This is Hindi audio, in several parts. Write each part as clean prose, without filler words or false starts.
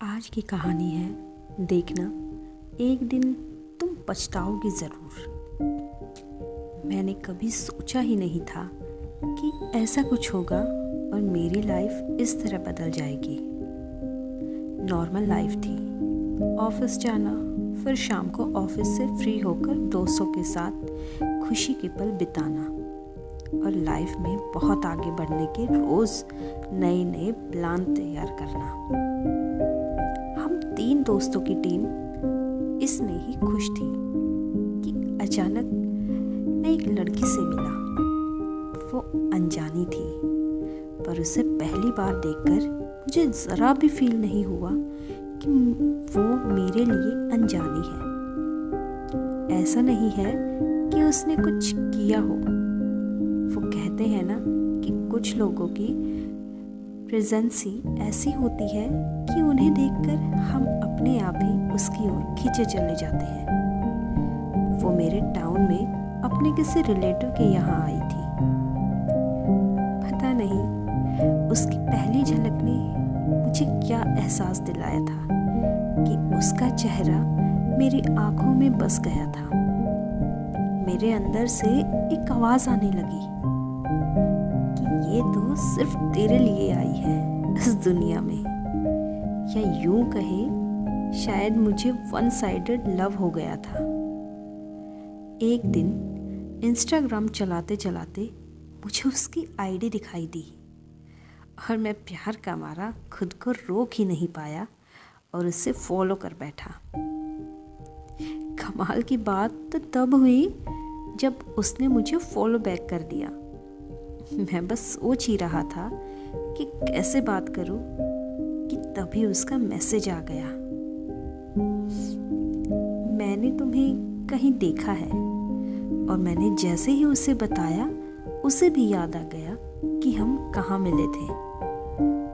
आज की कहानी है, देखना एक दिन तुम पछताओगे ज़रूर। मैंने कभी सोचा ही नहीं था कि ऐसा कुछ होगा और मेरी लाइफ इस तरह बदल जाएगी। नॉर्मल लाइफ थी, ऑफिस जाना, फिर शाम को ऑफिस से फ्री होकर दोस्तों के साथ खुशी के पल बिताना और लाइफ में बहुत आगे बढ़ने के रोज़ नए नए प्लान तैयार करना। हम 3 दोस्तों की टीम इसमें ही खुश थी कि अचानक मैं एक लड़की से मिला। वो अनजानी थी, पर उसे पहली बार देखकर मुझे ज़रा भी फील नहीं हुआ कि वो मेरे लिए अनजानी है। ऐसा नहीं है कि उसने कुछ किया हो। वो कहते हैं ना कि कुछ लोगों की प्रेजेंस ही ऐसी होती है कि उन्हें देखकर हम अपने आप ही उसकी ओर खींचे चले जाते हैं। वो मेरे टाउन में अपने किसी रिलेटिव के यहाँ आई थी। पता नहीं उसकी पहली झलक ने मुझे क्या एहसास दिलाया था कि उसका चेहरा मेरी आंखों में बस गया था। मेरे अंदर से एक आवाज़ आने लगी कि ये तो सिर्फ तेरे लिए आई है इस दुनिया में, या यूं कहे शायद मुझे वन साइडेड लव हो गया था। एक दिन इंस्टाग्राम चलाते चलाते मुझे उसकी आईडी दिखाई दी और मैं प्यार का मारा खुद को रोक ही नहीं पाया और उसे फॉलो कर बैठा। कमाल की बात तो तब हुई जब उसने मुझे फॉलो बैक कर दिया। मैं बस सोच ही रहा था कि कैसे बात करूं कि तभी उसका मैसेज आ गया, मैंने तुम्हें कहीं देखा है। और मैंने जैसे ही उसे बताया, उसे भी याद आ गया कि हम कहाँ मिले थे।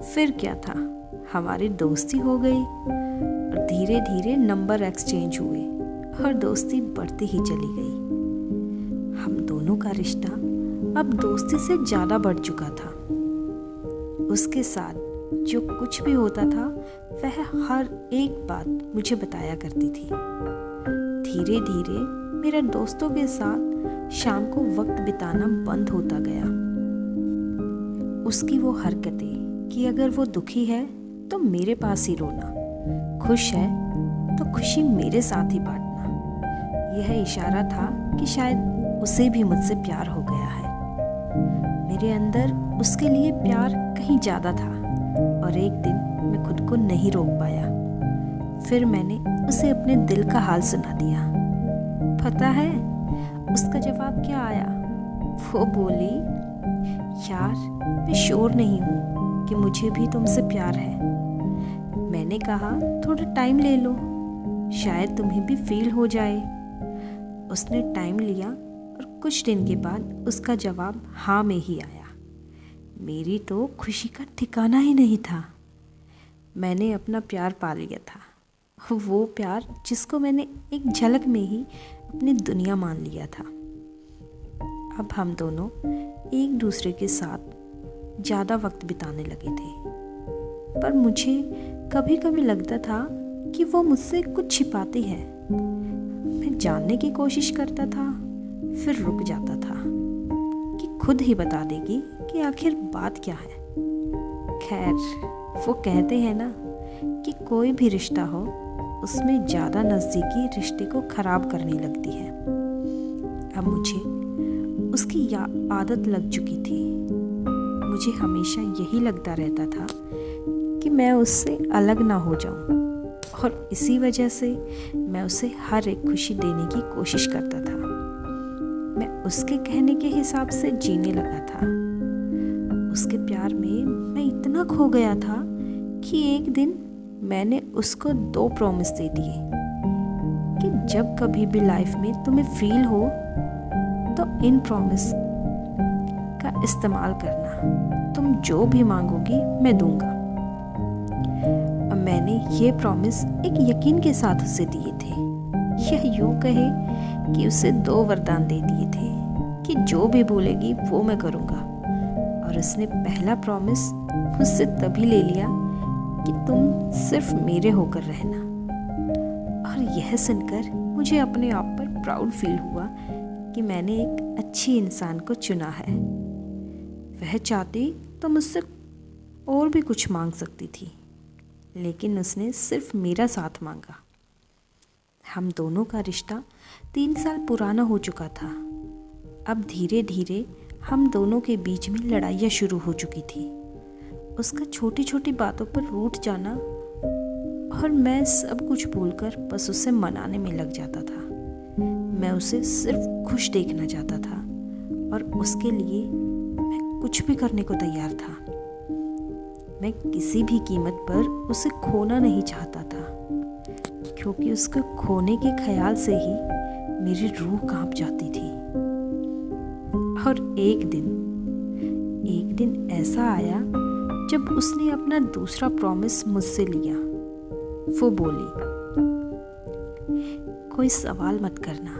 फिर क्या था, हमारी दोस्ती हो गई और धीरे धीरे नंबर एक्सचेंज हुए और दोस्ती बढ़ती ही चली गई। हम दोनों का रिश्ता अब दोस्ती से ज़्यादा बढ़ चुका था। उसके साथ जो कुछ भी होता था वह हर एक बात मुझे बताया करती थी। धीरे धीरे मेरा दोस्तों के साथ शाम को वक्त बिताना बंद होता गया। उसकी वो हरकतें कि अगर वो दुखी है तो मेरे पास ही रोना, खुश है तो खुशी मेरे साथ ही बांटना, यह इशारा था कि शायद उसे भी मुझसे प्यार हो गया है। मेरे अंदर उसके लिए प्यार कहीं ज़्यादा था और एक दिन मैं खुद को नहीं रोक पाया। फिर मैंने उसे अपने दिल का हाल सुना दिया। पता है उसका जवाब क्या आया? वो बोली, यार मैं श्योर नहीं हूँ कि मुझे भी तुमसे प्यार है। मैंने कहा थोड़ा टाइम ले लो, शायद तुम्हें भी फील हो जाए। उसने टाइम लिया और कुछ दिन के बाद उसका जवाब हाँ में ही आया। मेरी तो खुशी का ठिकाना ही नहीं था। मैंने अपना प्यार पा लिया था, वो प्यार जिसको मैंने एक झलक में ही अपनी दुनिया मान लिया था। अब हम दोनों एक दूसरे के साथ ज़्यादा वक्त बिताने लगे थे, पर मुझे कभी कभी लगता था कि वो मुझसे कुछ छिपाती है। मैं जानने की कोशिश करता था, फिर रुक जाता था कि खुद ही बता देगी कि आखिर बात क्या है। खैर, वो कहते हैं ना कि कोई भी रिश्ता हो उसमें ज़्यादा नज़दीकी रिश्ते को ख़राब करने लगती है। अब मुझे उसकी आदत लग चुकी थी। मुझे हमेशा यही लगता रहता था कि मैं उससे अलग ना हो जाऊं, और इसी वजह से मैं उसे हर एक खुशी देने की कोशिश करता था। मैं उसके कहने के हिसाब से जीने लगा था। उसके प्यार में मैं इतना खो गया था कि एक दिन मैंने उसको 2 प्रॉमिस दे दिए कि जब कभी भी लाइफ में तुम्हें फील हो तो इन प्रॉमिस का इस्तेमाल करना। तुम जो भी मांगोगी मैं दूंगा। अब मैंने ये प्रॉमिस एक यकीन के साथ उसे दिए थे। यह यूं कहे कि उसे 2 वरदान दे दिए थे कि जो भी बोलेगी वो मैं करूँगा। और उसने पहला प्रॉमिस मुझसे तभी ले लिया कि कि तुम सिर्फ मेरे होकर रहना। और यह सुनकर मुझे अपने आप पर प्राउड फील हुआ कि मैंने एक अच्छी इंसान को चुना है। वह चाहती तो मुझसे और भी कुछ मांग सकती थी, लेकिन उसने सिर्फ मेरा साथ मांगा। हम दोनों का रिश्ता 3 साल पुराना हो चुका था। अब धीरे धीरे हम दोनों के बीच में लड़ाइयाँ शुरू हो चुकी थी। उसका छोटी छोटी बातों पर रूठ जाना और मैं सब कुछ भूलकर बस उसे मनाने में लग जाता था। मैं उसे सिर्फ खुश देखना चाहता था और उसके लिए मैं कुछ भी करने को तैयार था। मैं किसी भी कीमत पर उसे खोना नहीं चाहता था, क्योंकि उसको खोने के ख्याल से ही मेरी रूह कांप जाती थी। और एक दिन ऐसा आया जब उसने अपना दूसरा प्रॉमिस मुझसे लिया। वो बोली, कोई सवाल मत करना,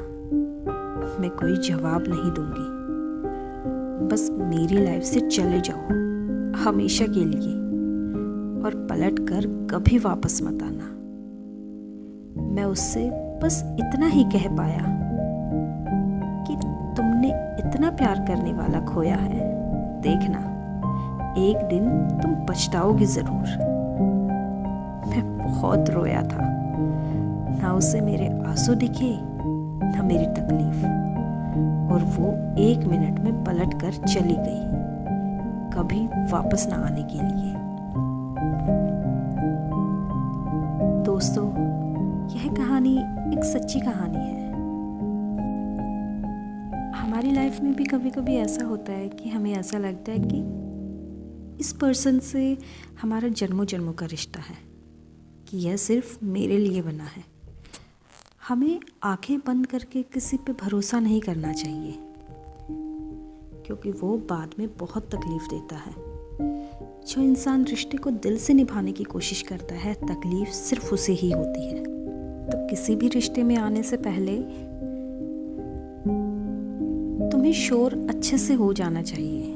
मैं कोई जवाब नहीं दूंगी, बस मेरी लाइफ से चले जाओ हमेशा के लिए और पलट कर कभी वापस मत आना। मैं उससे बस इतना ही कह पाया कि तुमने इतना प्यार करने वाला खोया है, देखना एक दिन तुम पछताओगे जरूर। मैं बहुत रोया था, ना उसे मेरे आंसू दिखे ना मेरी तकलीफ, और वो 1 मिनट में पलट कर चली गई, कभी वापस ना आने के लिए। दोस्तों, यह कहानी एक सच्ची कहानी है। हमारी लाइफ में भी कभी कभी ऐसा होता है कि हमें ऐसा लगता है कि इस पर्सन से हमारा जन्मों जन्मों का रिश्ता है, कि यह सिर्फ मेरे लिए बना है। हमें आंखें बंद करके किसी पे भरोसा नहीं करना चाहिए, क्योंकि वो बाद में बहुत तकलीफ़ देता है। जो इंसान रिश्ते को दिल से निभाने की कोशिश करता है, तकलीफ़ सिर्फ उसे ही होती है। तो किसी भी रिश्ते में आने से पहले तुम्हें श्योर अच्छे से हो जाना चाहिए,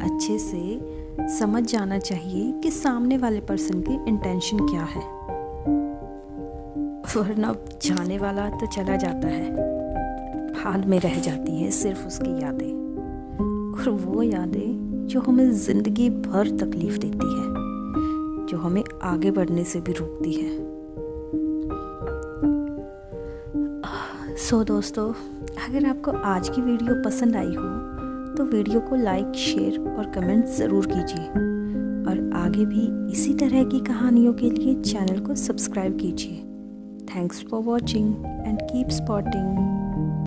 अच्छे से समझ जाना चाहिए कि सामने वाले पर्सन की इंटेंशन क्या है, वरना जाने वाला तो चला जाता है, बाद में रह जाती हैं सिर्फ उसकी यादें, और वो यादें जो हमें ज़िंदगी भर तकलीफ़ देती है, जो हमें आगे बढ़ने से भी रोकती है। दोस्तों, अगर आपको आज की वीडियो पसंद आई हो तो वीडियो को लाइक, शेयर और कमेंट ज़रूर कीजिए, और आगे भी इसी तरह की कहानियों के लिए चैनल को सब्सक्राइब कीजिए। Thanks for watching and keep spotting.